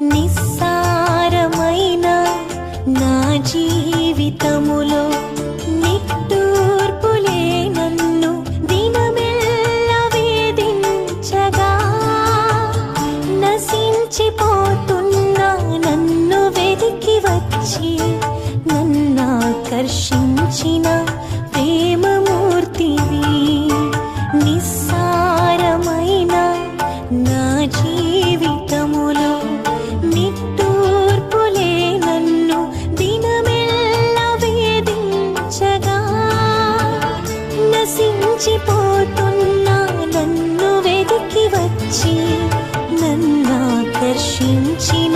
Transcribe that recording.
నిస్సారమైన నా జీవితములో నిట్టూర్పులే నన్ను దినమెల్లా వేధించగా, నశించిపోతున్నా నన్ను వెదికి వచ్చి నన్నాకర్షించిన ప్రేమమూర్తివి. నిస్సారమైన నా జీవితములో నిట్టూర్పులే నన్ను దినమెల్లా వేధించగా, నశించిపోతున్నా నన్ను వెదికి వచ్చి నన్నాకర్షించిన